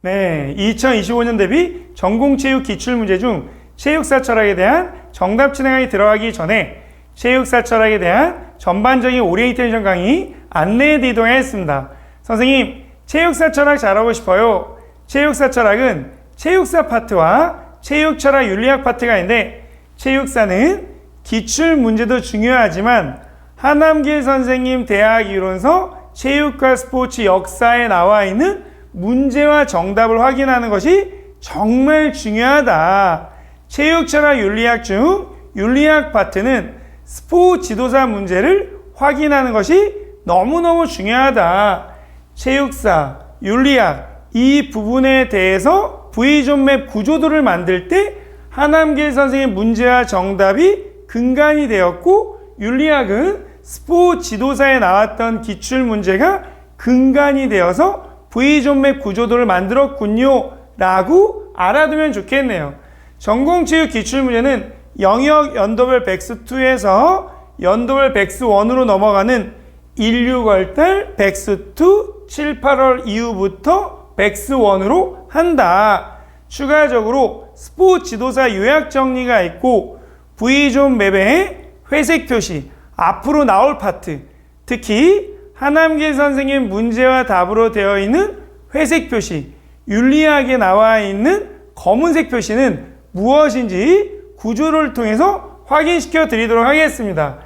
네, 2025년 대비 전공체육 기출문제 중 체육사 철학에 대한 정답 진행이 들어가기 전에 체육사 철학에 대한 전반적인 오리엔테이션 강의 안내해 드리도록 하겠습니다. 선생님, 체육사 철학 잘하고 싶어요. 체육사 철학은 체육사 파트와 체육철학 윤리학 파트가 있는데, 체육사는 기출문제도 중요하지만 한남길 선생님 대학 이론서 체육과 스포츠 역사에 나와 있는 문제와 정답을 확인하는 것이 정말 중요하다. 체육철학 윤리학 중 윤리학 파트는 스포츠 지도사 문제를 확인하는 것이 너무너무 중요하다. 체육사, 윤리학 이 부분에 대해서 V존맵 구조도를 만들 때 한남길 선생님 문제와 정답이 근간이 되었고, 윤리학은 스포츠 지도사에 나왔던 기출문제가 근간이 되어서 V존맵 구조도를 만들었군요 라고 알아두면 좋겠네요. 전공체육 기출문제는 영역 연도별 백스2에서 연도별 백스1으로 넘어가는 16월달 백스2, 7, 8월 이후부터 백스1으로 한다. 추가적으로 스포츠 지도사 요약 정리가 있고, V존맵의 회색 표시, 앞으로 나올 파트, 특히 한남길 선생님 문제와 답으로 되어 있는 회색 표시, 윤리학에 나와 있는 검은색 표시는 무엇인지 구조를 통해서 확인시켜 드리도록 하겠습니다.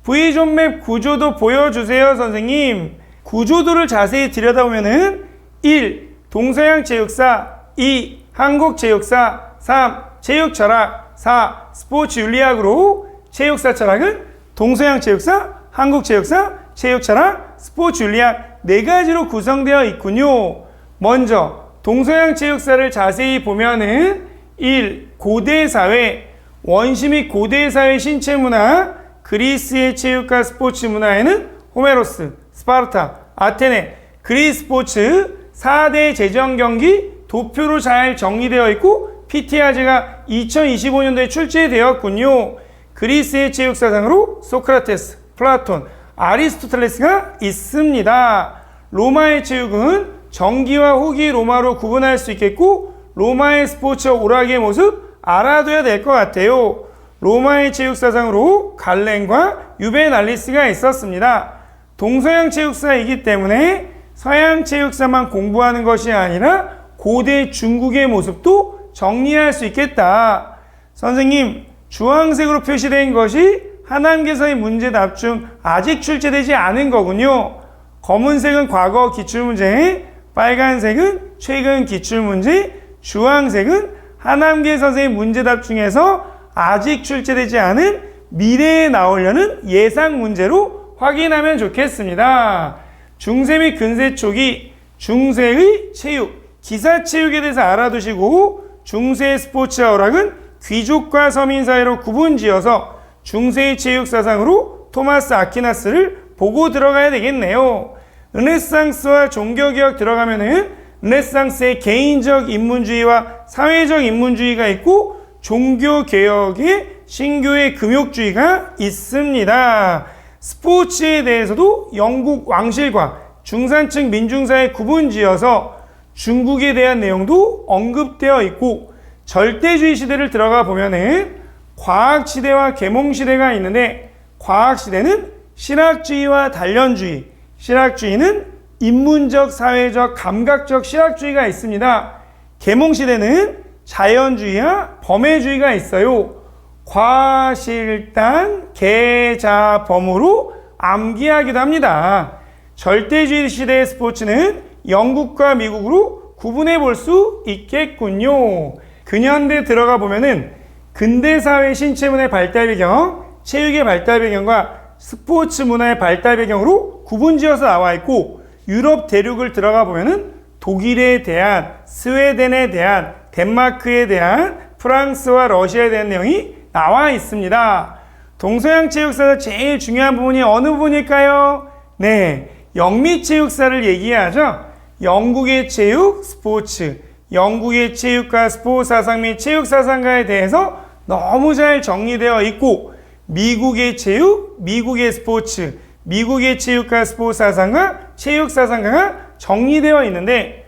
V존맵 구조도 보여주세요, 선생님. 구조도를 자세히 들여다보면은 1. 동서양 체육사, 2. 한국 체육사, 3. 체육철학, 4. 스포츠 윤리학으로 체육사 철학은 동서양 체육사, 한국 체육사, 체육철학, 스포츠 윤리학 4가지로 구성되어 있군요. 먼저 동서양 체육사를 자세히 보면은 1. 고대사회, 원시 및 고대사회 신체문화, 그리스의 체육과 스포츠 문화에는 호메로스, 스파르타, 아테네, 그리스 스포츠 4대 제정 경기 도표로 잘 정리되어 있고, PT아제가 2025년도에 출제되었군요. 그리스의 체육사상으로 소크라테스, 플라톤, 아리스토텔레스가 있습니다. 로마의 체육은 정기와 후기 로마로 구분할 수 있겠고, 로마의 스포츠 오락의 모습 알아둬야 될 것 같아요. 로마의 체육사상으로 갈렌과 유베날리스가 있었습니다. 동서양 체육사이기 때문에 서양 체육사만 공부하는 것이 아니라 고대 중국의 모습도 정리할 수 있겠다. 선생님, 주황색으로 표시된 것이 한남계서의 문제답 중 아직 출제되지 않은 거군요. 검은색은 과거 기출문제, 빨간색은 최근 기출문제, 주황색은 한남계 선생님 문제답 중에서 아직 출제되지 않은 미래에 나오려는 예상 문제로 확인하면 좋겠습니다. 중세 및 근세 초기 중세의 체육, 기사체육에 대해서 알아두시고, 중세의 스포츠와 오락은 귀족과 서민 사이로 구분지어서 중세의 체육 사상으로 토마스 아퀴나스를 보고 들어가야 되겠네요. 르네상스와 종교개혁 들어가면은 르네상스의 개인적 인문주의와 사회적 인문주의가 있고, 종교개혁의 신교의 금욕주의가 있습니다. 스포츠에 대해서도 영국 왕실과 중산층 민중사회 구분지어서 중국에 대한 내용도 언급되어 있고, 절대주의 시대를 들어가 보면은 과학시대와 계몽시대가 있는데, 과학시대는 신학주의와 단련주의, 신학주의는 인문적, 사회적, 감각적 신학주의가 있습니다. 계몽시대는 자연주의와 범해주의가 있어요. 과실단, 계자범으로 암기하기도 합니다. 절대주의 시대의 스포츠는 영국과 미국으로 구분해 볼 수 있겠군요. 근현대 들어가 보면은 근대사회 신체문화의 발달 배경, 체육의 발달 배경과 스포츠 문화의 발달 배경으로 구분지어서 나와 있고, 유럽 대륙을 들어가 보면은 독일에 대한, 스웨덴에 대한, 덴마크에 대한, 프랑스와 러시아에 대한 내용이 나와 있습니다. 동서양 체육사에서 제일 중요한 부분이 어느 부분일까요? 네, 영미체육사를 얘기하죠. 영국의 체육, 스포츠, 영국의 체육과 스포츠 사상 및 체육 사상가에 대해서 너무 잘 정리되어 있고, 미국의 체육, 미국의 스포츠, 미국의 체육과 스포츠 사상가, 체육 사상가가 정리되어 있는데,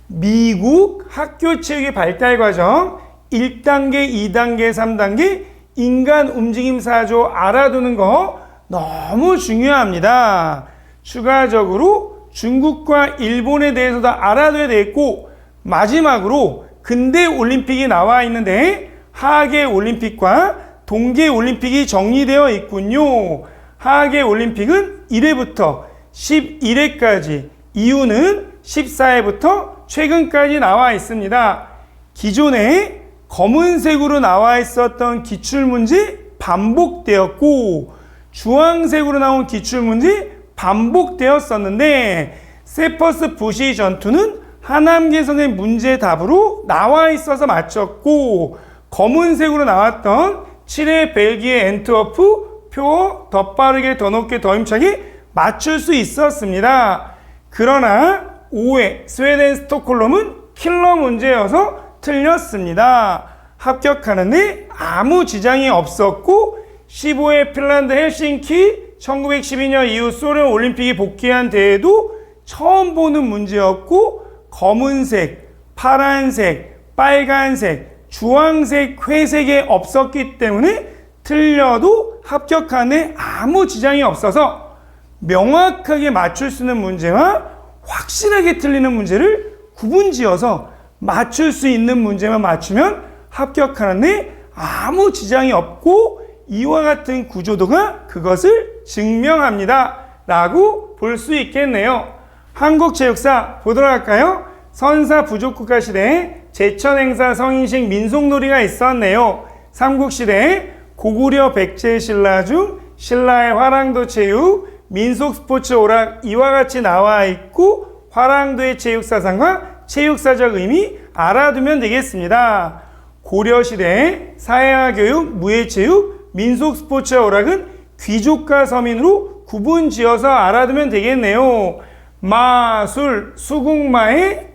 미국 학교 체육의 발달 과정 1단계, 2단계, 3단계 인간 움직임 사조 알아두는 거 너무 중요합니다. 추가적으로 중국과 일본에 대해서도 알아둬야 되겠고, 마지막으로 근대 올림픽이 나와 있는데 하계 올림픽과 동계 올림픽이 정리되어 있군요. 하계 올림픽은 1회부터 11회까지, 이유는 14회부터 최근까지 나와 있습니다. 기존에 검은색으로 나와 있었던 기출문제 반복되었고, 주황색으로 나온 기출문제 반복되었었는데, 세퍼스 부시 전투는 하남개선의 문제 답으로 나와 있어서 맞췄고, 검은색으로 나왔던 7회 벨기에 엔트워프 표 더 빠르게 더 높게 더 힘차게 맞출 수 있었습니다. 그러나 5회 스웨덴 스톡홀름은 킬러 문제여서 틀렸습니다. 합격하는데 아무 지장이 없었고, 15회 핀란드 헬싱키 1912년 이후 소련 올림픽이 복귀한 대회도 처음 보는 문제였고, 검은색, 파란색, 빨간색, 주황색, 회색에 없었기 때문에 틀려도 합격하는데 아무 지장이 없어서 명확하게 맞출 수 있는 문제와 확실하게 틀리는 문제를 구분지어서 맞출 수 있는 문제만 맞추면 합격하는데 아무 지장이 없고, 이와 같은 구조도가 그것을 증명합니다 라고 볼 수 있겠네요. 한국체육사 보도록 할까요? 선사 부족국가 시대에 제천행사 성인식 민속놀이가 있었네요. 삼국시대에 고구려 백제 신라 중 신라의 화랑도 체육, 민속 스포츠 오락 이와 같이 나와 있고, 화랑도의 체육사상과 체육사적 의미 알아두면 되겠습니다. 고려시대에 사회화교육, 무예체육, 민속 스포츠 오락은 귀족과 서민으로 구분지어서 알아두면 되겠네요. 마술, 수국마의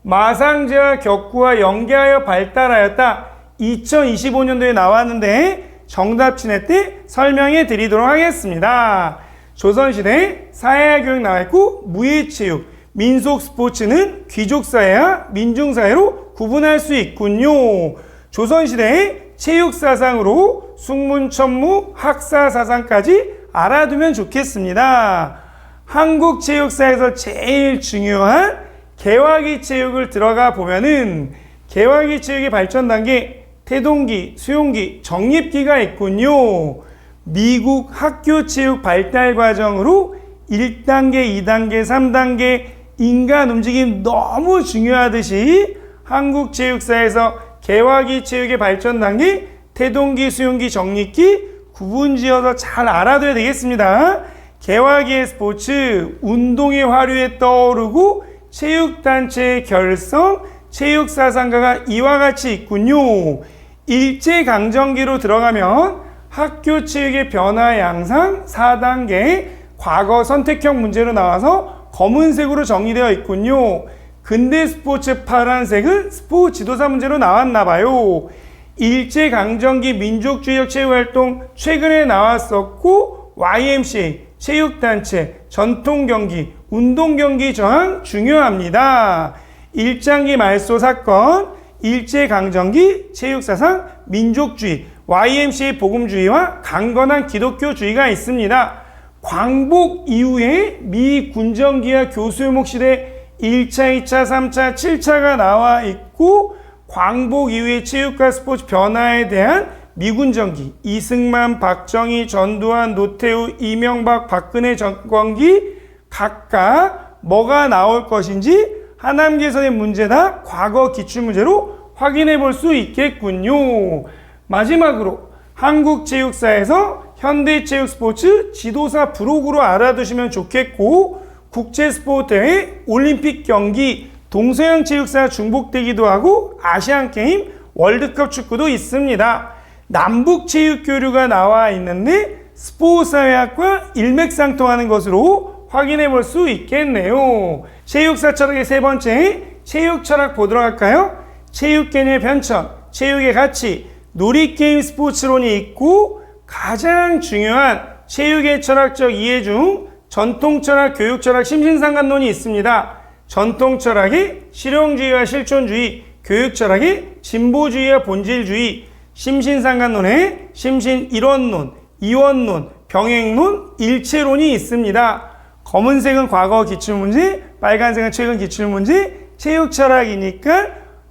마상제와 격구와 연계하여 발달하였다. 2025년도에 나왔는데 정답 친해 때 설명해 드리도록 하겠습니다. 조선시대 사회화교육 나와있고, 무예체육, 민속 스포츠는 귀족사회와 민중사회로 구분할 수 있군요. 조선시대의 체육사상으로 숙문천무, 학사사상까지 알아두면 좋겠습니다. 한국 체육사에서 제일 중요한 개화기 체육을 들어가 보면은 개화기 체육의 발전 단계 태동기, 수용기, 정립기가 있군요. 미국 학교 체육 발달 과정으로 1단계, 2단계, 3단계 인간 움직임 너무 중요하듯이 한국 체육사에서 개화기 체육의 발전 단계 태동기, 수용기, 정립기 구분지어서 잘 알아둬야 되겠습니다. 개화기의 스포츠, 운동의 화류에 떠오르고 체육단체의 결성, 체육사상가가 이와 같이 있군요. 일제강점기로 들어가면 학교 체육의 변화 양상 4단계 과거 선택형 문제로 나와서 검은색으로 정리되어 있군요. 근대 스포츠 파란색은 스포츠 지도사 문제로 나왔나봐요. 일제강점기 민족주의적 체육활동 최근에 나왔었고, YMCA, 체육단체, 전통경기, 운동경기 저항 중요합니다. 일장기 말소 사건, 일제강점기, 체육사상, 민족주의, YMCA 복음주의와 강건한 기독교주의가 있습니다. 광복 이후에 미 군정기와 교수요목 시대 1차, 2차, 3차, 7차가 나와 있고, 광복 이후의 체육과 스포츠 변화에 대한 미군정기, 이승만, 박정희, 전두환, 노태우, 이명박, 박근혜 정권기 각각 뭐가 나올 것인지 하남개선의 문제다 과거 기출문제로 확인해 볼 수 있겠군요. 마지막으로 한국체육사에서 현대체육 스포츠 지도사 부록으로 알아두시면 좋겠고, 국제스포츠대회, 올림픽 경기, 동서양 체육사 중복되기도 하고 아시안게임, 월드컵 축구도 있습니다. 남북체육교류가 나와 있는데 스포츠사회학과 일맥상통하는 것으로 확인해 볼 수 있겠네요. 체육사 철학의 세 번째, 체육철학 보도록 할까요? 체육개념의 변천, 체육의 가치, 놀이게임 스포츠론이 있고, 가장 중요한 체육의 철학적 이해 중 전통철학, 교육철학, 심신상관론이 있습니다. 전통 철학이 실용주의와 실존주의, 교육 철학이 진보주의와 본질주의, 심신상관론에 심신일원론, 이원론, 병행론, 일체론이 있습니다. 검은색은 과거 기출문제, 빨간색은 최근 기출문제, 체육철학이니까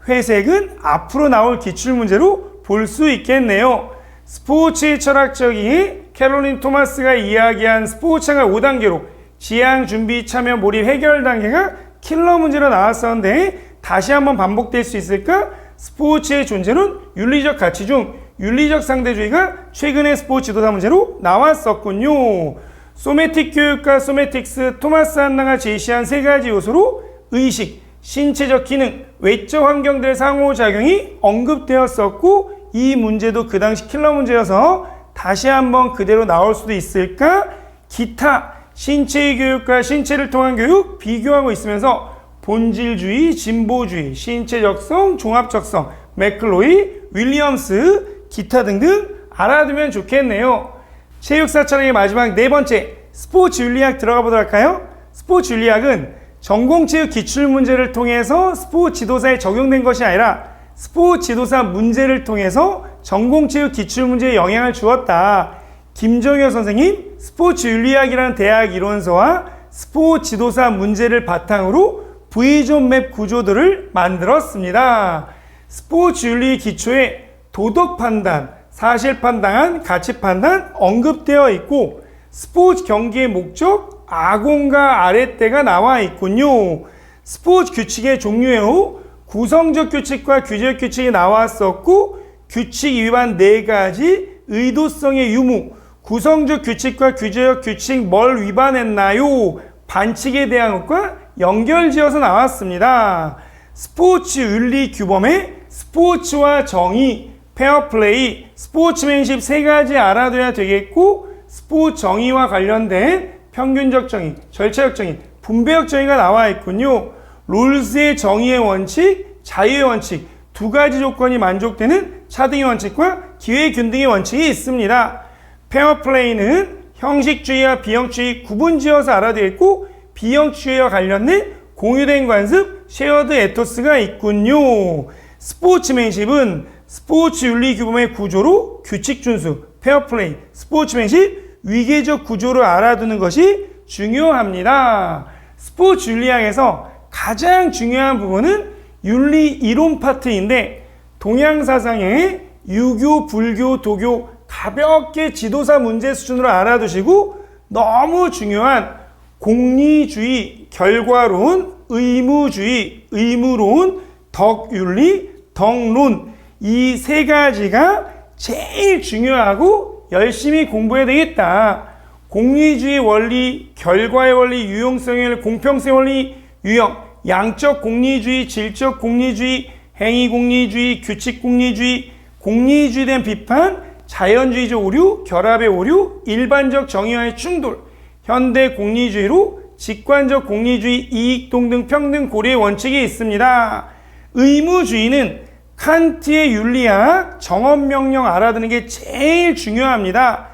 회색은 앞으로 나올 기출문제로 볼 수 있겠네요. 스포츠의 철학적인 캐롤린 토마스가 이야기한 스포츠가 5단계로 지향, 준비, 참여, 몰입, 해결 단계가 킬러 문제로 나왔었는데 다시 한번 반복될 수 있을까? 스포츠의 존재는 윤리적 가치 중 윤리적 상대주의가 최근의 스포츠 지도사 문제로 나왔었군요. 소매틱 교육과 소매틱스, 토마스 한나가 제시한 3가지 요소로 의식, 신체적 기능, 외적 환경들의 상호작용이 언급되었었고 이 문제도 그 당시 킬러 문제여서 다시 한번 그대로 나올 수도 있을까? 기타, 신체의 교육과 신체를 통한 교육 비교하고 있으면서 본질주의, 진보주의, 신체적성, 종합적성, 맥클로이, 윌리엄스, 기타 등등 알아두면 좋겠네요. 체육사 철학의 마지막 4번째, 스포츠 윤리학 들어가 보도록 할까요? 스포츠 윤리학은 전공체육 기출문제를 통해서 스포츠 지도사에 적용된 것이 아니라 스포츠 지도사 문제를 통해서 전공체육 기출문제에 영향을 주었다. 김정효 선생님 스포츠 윤리학이라는 대학 이론서와 스포츠 지도사 문제를 바탕으로 V존 맵 구조들을 만들었습니다. 스포츠 윤리 기초에 도덕 판단, 사실 판단, 가치 판단 언급되어 있고 스포츠 경기의 목적, 아공과 아랫대가 나와 있군요. 스포츠 규칙의 종류에도 구성적 규칙과 규제적 규칙이 나왔었고 규칙 위반 4가지, 의도성의 유무, 구성적 규칙과 규제적 규칙 뭘 위반했나요? 반칙에 대한 것과 연결지어서 나왔습니다. 스포츠 윤리 규범에 스포츠와 정의, 페어플레이, 스포츠맨십 3가지 알아둬야 되겠고 스포츠 정의와 관련된 평균적 정의, 절차적 정의, 분배적 정의가 나와 있군요. 롤스의 정의의 원칙, 자유의 원칙 2가지 조건이 만족되는 차등의 원칙과 기회균등의 원칙이 있습니다. 페어플레이는 형식주의와 비형식주의 구분지어서 알아두겠고 비형식주의와 관련된 공유된 관습, 쉐어드 에토스가 있군요. 스포츠맨십은 스포츠 윤리 규범의 구조로 규칙 준수, 페어플레이, 스포츠맨십, 위계적 구조를 알아두는 것이 중요합니다. 스포츠 윤리학에서 가장 중요한 부분은 윤리 이론 파트인데 동양사상의 유교, 불교, 도교 가볍게 지도사 문제 수준으로 알아두시고 너무 중요한 공리주의, 결과론, 의무주의, 의무론, 덕윤리, 덕론 이 3가지가 제일 중요하고 열심히 공부해야 되겠다. 공리주의 원리, 결과의 원리, 유용성의 원리, 공평성의 원리, 유형, 양적 공리주의, 질적 공리주의, 행위 공리주의, 규칙 공리주의, 공리주의에 대한 비판, 자연주의적 오류, 결합의 오류, 일반적 정의와의 충돌, 현대 공리주의로 직관적 공리주의, 이익동등 평등 고려의 원칙이 있습니다. 의무주의는 칸트의 윤리학, 정업명령 알아두는 게 제일 중요합니다.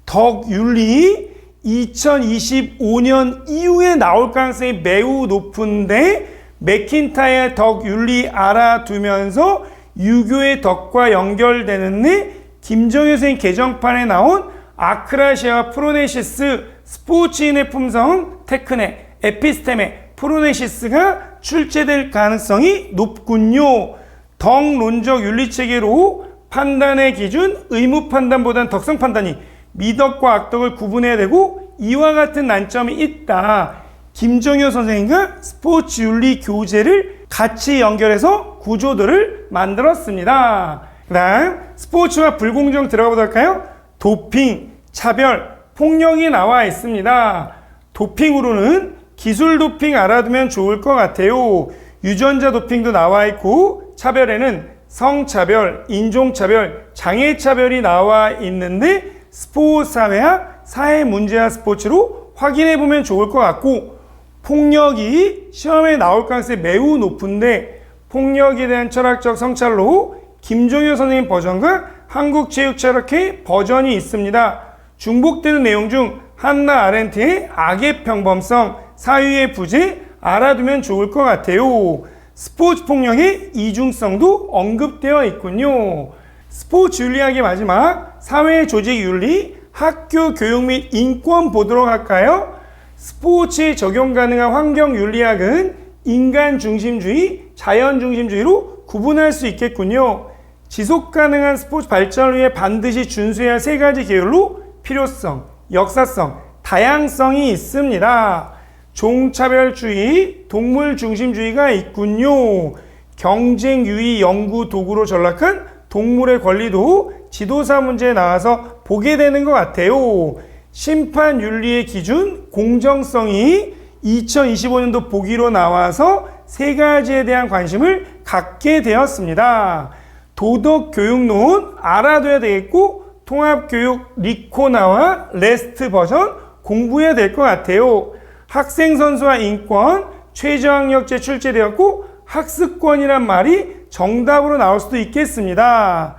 덕윤리 2025년 이후에 나올 가능성이 매우 높은데 맥킨타이어 덕윤리 알아두면서 유교의 덕과 연결되는데 김정효 선생님 개정판에 나온 아크라시아와 프로네시스, 스포츠인의 품성, 테크네, 에피스테메, 프로네시스가 출제될 가능성이 높군요. 덕론적 윤리체계로 판단의 기준, 의무 판단보다는 덕성 판단이 미덕과 악덕을 구분해야 되고 이와 같은 난점이 있다. 김정효 선생님과 스포츠 윤리 교재를 같이 연결해서 구조들을 만들었습니다. 그 다음 스포츠와 불공정 들어가 보도록 할까요? 도핑, 차별, 폭력이 나와 있습니다. 도핑으로는 기술 도핑 알아두면 좋을 것 같아요. 유전자 도핑도 나와 있고 차별에는 성차별, 인종차별, 장애차별이 나와 있는데 스포츠 사회학, 사회문제학 스포츠로 확인해보면 좋을 것 같고 폭력이 시험에 나올 가능성이 매우 높은데 폭력에 대한 철학적 성찰로 김종효 선생님 버전과 한국체육철학회 버전이 있습니다. 중복되는 내용 중 한나 아렌트의 악의 평범성, 사유의 부재, 알아두면 좋을 것 같아요. 스포츠 폭력의 이중성도 언급되어 있군요. 스포츠 윤리학의 마지막 사회 조직 윤리, 학교 교육 및 인권 보도록 할까요? 스포츠에 적용 가능한 환경 윤리학은 인간 중심주의, 자연 중심주의로 구분할 수 있겠군요. 지속 가능한 스포츠 발전을 위해 반드시 준수해야 할 세 가지 계율로 필요성, 역사성, 다양성이 있습니다. 종차별주의, 동물 중심주의가 있군요. 경쟁 유의 연구 도구로 전락한 동물의 권리도 지도사 문제에 나와서 보게 되는 것 같아요. 심판 윤리의 기준, 공정성이 2025년도 보기로 나와서 세 가지에 대한 관심을 갖게 되었습니다. 도덕교육론 알아둬야 되겠고 통합교육 리코나와 레스트 버전 공부해야 될 것 같아요. 학생선수와 인권, 최저학력제 출제되었고 학습권이란 말이 정답으로 나올 수도 있겠습니다.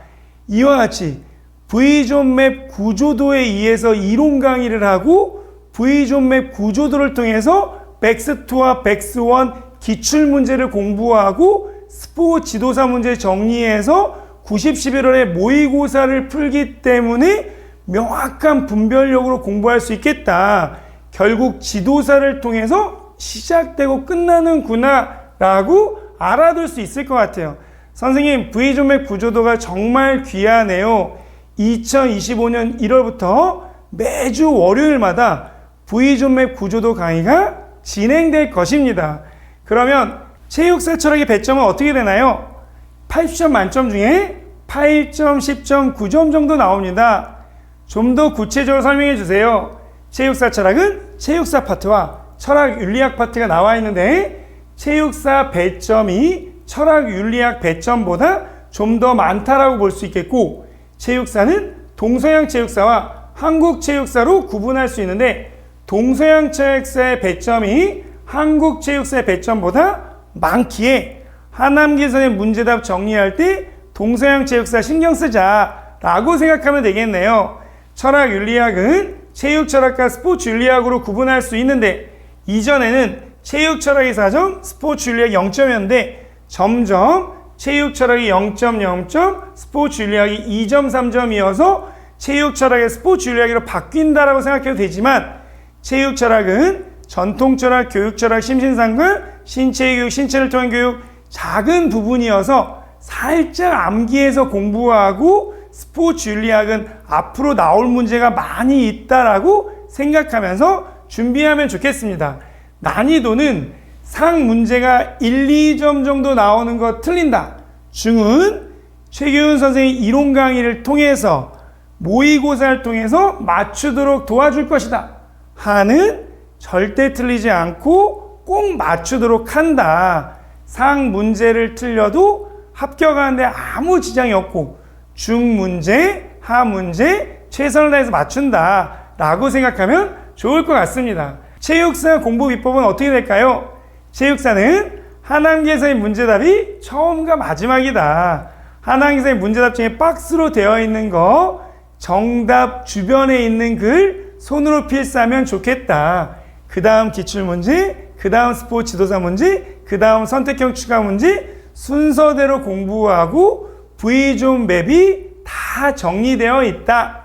이와 같이 V존맵 구조도에 의해서 이론 강의를 하고 V존맵 구조도를 통해서 백스2와 백스1 기출문제를 공부하고 스포츠 지도사 문제 정리해서 90-11월에 모의고사를 풀기 때문에 명확한 분별력으로 공부할 수 있겠다. 결국 지도사를 통해서 시작되고 끝나는구나 라고 알아둘 수 있을 것 같아요. 선생님, V존맵 구조도가 정말 귀하네요. 2025년 1월부터 매주 월요일마다 V존맵 구조도 강의가 진행될 것입니다. 그러면 체육사 철학의 배점은 어떻게 되나요? 80점 만점 중에 8점, 10점, 9점 정도 나옵니다. 좀 더 구체적으로 설명해 주세요. 체육사 철학은 체육사 파트와 철학 윤리학 파트가 나와 있는데 체육사 배점이 철학 윤리학 배점보다 좀 더 많다라고 볼 수 있겠고 체육사는 동서양 체육사와 한국 체육사로 구분할 수 있는데 동서양 체육사의 배점이 한국 체육사의 배점보다 많기에 하남기선의 문제답 정리할 때 동서양 체육사 신경 쓰자 라고 생각하면 되겠네요. 철학 윤리학은 체육 철학과 스포츠 윤리학으로 구분할 수 있는데 이전에는 체육 철학이 4점, 스포츠 윤리학이 0점이었는데 점점 체육 철학이 0.0점, 스포츠 윤리학이 2점, 3점이어서 체육 철학의 스포츠 윤리학으로 바뀐다라고 생각해도 되지만 체육 철학은 전통 철학, 교육 철학, 심신상관, 신체교육, 신체를 통한 교육 작은 부분이어서 살짝 암기해서 공부하고 스포츠 윤리학은 앞으로 나올 문제가 많이 있다라고 생각하면서 준비하면 좋겠습니다. 난이도는 상 문제가 1, 2점 정도 나오는 거 틀린다. 중은 최규훈 선생의 이론 강의를 통해서 모의고사를 통해서 맞추도록 도와줄 것이다. 하는 절대 틀리지 않고 꼭 맞추도록 한다. 상 문제를 틀려도 합격하는데 아무 지장이 없고 중 문제, 하 문제 최선을 다해서 맞춘다 라고 생각하면 좋을 것 같습니다. 체육사 공부 비법은 어떻게 될까요? 체육사는 한항기에서의 문제답이 처음과 마지막이다. 한항기에서의 문제답 중에 박스로 되어 있는 거 정답 주변에 있는 글 손으로 필사하면 좋겠다. 그 다음 기출문제, 그 다음 스포츠 지도사 문제, 그 다음 선택형 추가 문제 순서대로 공부하고 V존 맵이 다 정리되어 있다.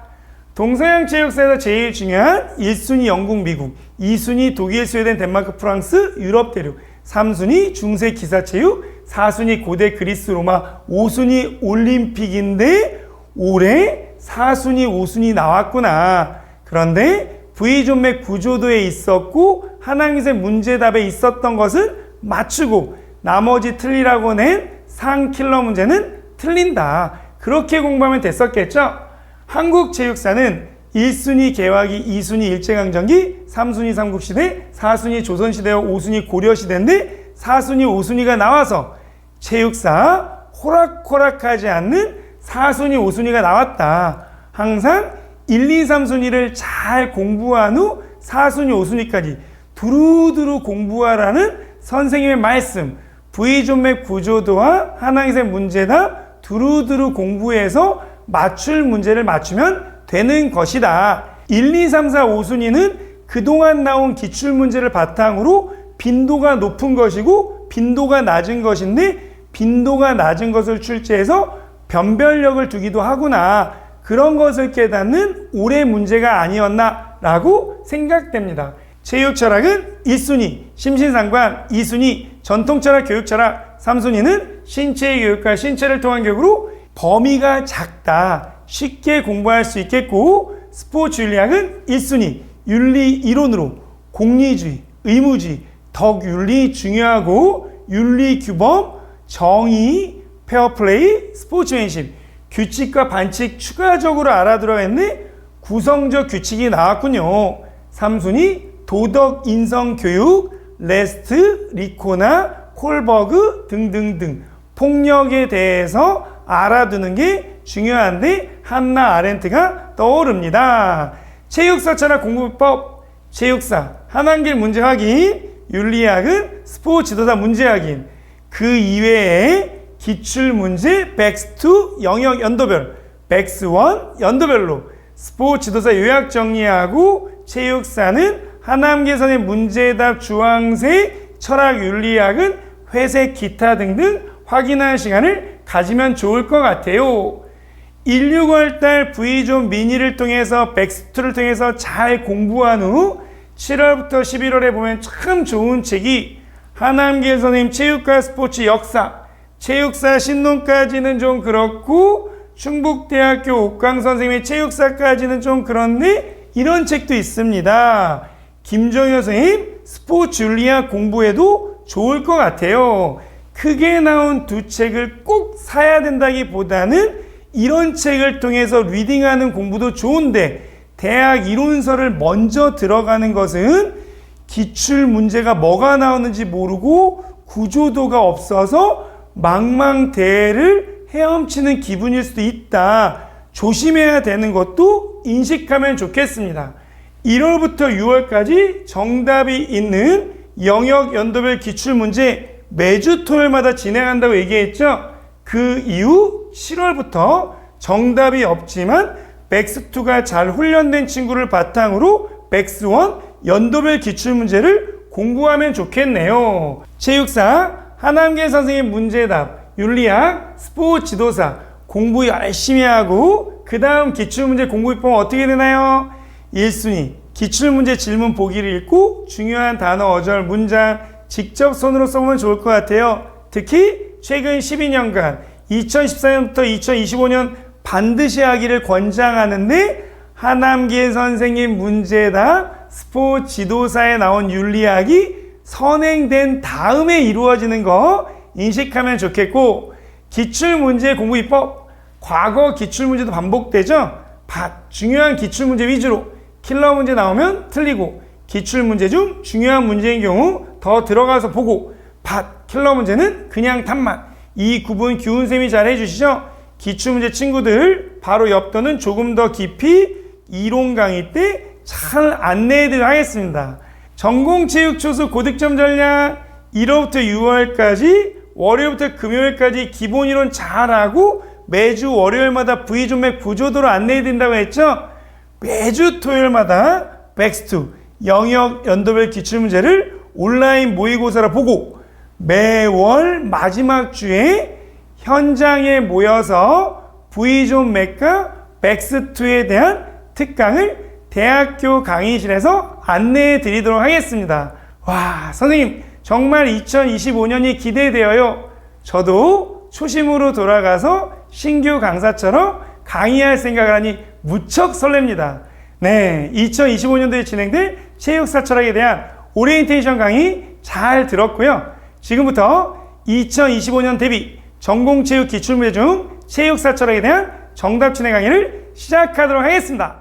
동서양 체육사에서 제일 중요한 1순위 영국, 미국, 2순위 독일, 스웨덴, 덴마크, 프랑스, 유럽 대륙, 3순위 중세 기사체육, 4순위 고대 그리스, 로마, 5순위 올림픽인데 올해 4순위, 5순위 나왔구나. 그런데 V존맵 구조도에 있었고 한항기세 문제답에 있었던 것은 맞추고 나머지 틀리라고 낸 상킬러 문제는 틀린다. 그렇게 공부하면 됐었겠죠? 한국체육사는 1순위 개화기, 2순위 일제강점기, 3순위 삼국시대, 4순위 조선시대와 5순위 고려시대인데 4순위, 5순위가 나와서 체육사 호락호락하지 않는 4순위, 5순위가 나왔다. 항상 1, 2, 3순위를 잘 공부한 후 4순위, 5순위까지 두루두루 공부하라는 선생님의 말씀. V존맵 구조도와 한항기세 문제답 두루두루 공부해서 맞출 문제를 맞추면 되는 것이다. 1, 2, 3, 4, 5순위는 그동안 나온 기출문제를 바탕으로 빈도가 높은 것이고 빈도가 낮은 것인데 빈도가 낮은 것을 출제해서 변별력을 두기도 하구나. 그런 것을 깨닫는 올해 문제가 아니었나 라고 생각됩니다. 체육 철학은 1순위 심신상관, 2순위 전통철학 교육철학, 3순위는 신체의 교육과 신체를 통한 교육으로 범위가 작다. 쉽게 공부할 수 있겠고, 스포츠 윤리학은 1순위 윤리 이론으로 공리주의, 의무주의, 덕윤리 중요하고 윤리 규범, 정의, 페어플레이, 스포츠맨십, 규칙과 반칙 추가적으로 알아들어야 했네. 구성적 규칙이 나왔군요. 3순위 도덕 인성 교육, 레스트, 리코나, 콜버그 등등등 폭력에 대해서 알아두는 게 중요한데 한나 아렌트가 떠오릅니다. 체육사 철학 공부법, 체육사 한한길 문제 확인, 윤리학은 스포츠 지도사 문제 확인, 그 이외에 기출문제 백스2 영역 연도별, 백스1 연도별로 스포츠 지도사 요약 정리하고, 체육사는 하남계선의 문제답 주황색, 철학 윤리학은 회색 기타 등등 확인할 시간을 가지면 좋을 것 같아요. 1, 6월달 V존 미니를 통해서 백스2를 통해서 잘 공부한 후 7월부터 11월에 보면 참 좋은 책이 하남길 선생님 체육과 스포츠 역사, 체육사 신론까지는 좀 그렇고 충북대학교 옥강 선생님의 체육사까지는 좀 그런데 이런 책도 있습니다. 김정효 선생님 스포츠 윤리학 공부해도 좋을 것 같아요. 크게 나온 두 책을 꼭 사야 된다기보다는 이런 책을 통해서 리딩하는 공부도 좋은데, 대학 이론서를 먼저 들어가는 것은 기출 문제가 뭐가 나오는지 모르고 구조도가 없어서 망망대해를 헤엄치는 기분일 수도 있다. 조심해야 되는 것도 인식하면 좋겠습니다. 1월부터 6월까지 정답이 있는 영역 연도별 기출문제 매주 토요일마다 진행한다고 얘기했죠. 그 이후 7월부터 정답이 없지만 백스2가 잘 훈련된 친구를 바탕으로 백스1 연도별 기출문제를 공부하면 좋겠네요. 체육사 하남길 선생님 문제답, 윤리학, 스포츠 지도사 공부 열심히 하고 그 다음 기출문제 공부 비법은 어떻게 되나요? 1순위 기출문제 질문 보기를 읽고 중요한 단어, 어절, 문장 직접 손으로 써보면 좋을 것 같아요. 특히 최근 12년간 2014년부터 2025년 반드시 하기를 권장하는데, 하남길 선생님 문제답, 스포츠 지도사에 나온 윤리학이 선행된 다음에 이루어지는 거 인식하면 좋겠고, 기출문제 공부 비법, 과거 기출문제도 반복되죠? 중요한 기출문제 위주로 킬러 문제 나오면 틀리고, 기출문제 중 중요한 문제인 경우 더 들어가서 보고, 킬러 문제는 그냥 답만. 이 구분 규훈쌤이 잘 해주시죠? 기출문제 친구들 바로 옆도는 조금 더 깊이 이론 강의 때 잘 안내해드리도록 하겠습니다. 전공체육초수 고득점 전략 1월부터 6월까지 월요일부터 금요일까지 기본이론 잘하고 매주 월요일마다 V존맥 부조도로 안내해드린다고 했죠? 매주 토요일마다 백스2 영역 연도별 기출문제를 온라인 모의고사로 보고, 매월 마지막 주에 현장에 모여서 V존맥과 백스2에 대한 특강을 대학교 강의실에서 안내해 드리도록 하겠습니다. 와, 선생님 정말 2025년이 기대되어요. 저도 초심으로 돌아가서 신규 강사처럼 강의할 생각을 하니 무척 설렙니다. 네, 2025년도에 진행될 체육사 철학에 대한 오리엔테이션 강의 잘 들었고요. 지금부터 2025년 대비 전공체육 기출문제 중 체육사 철학에 대한 정답 진행 강의를 시작하도록 하겠습니다.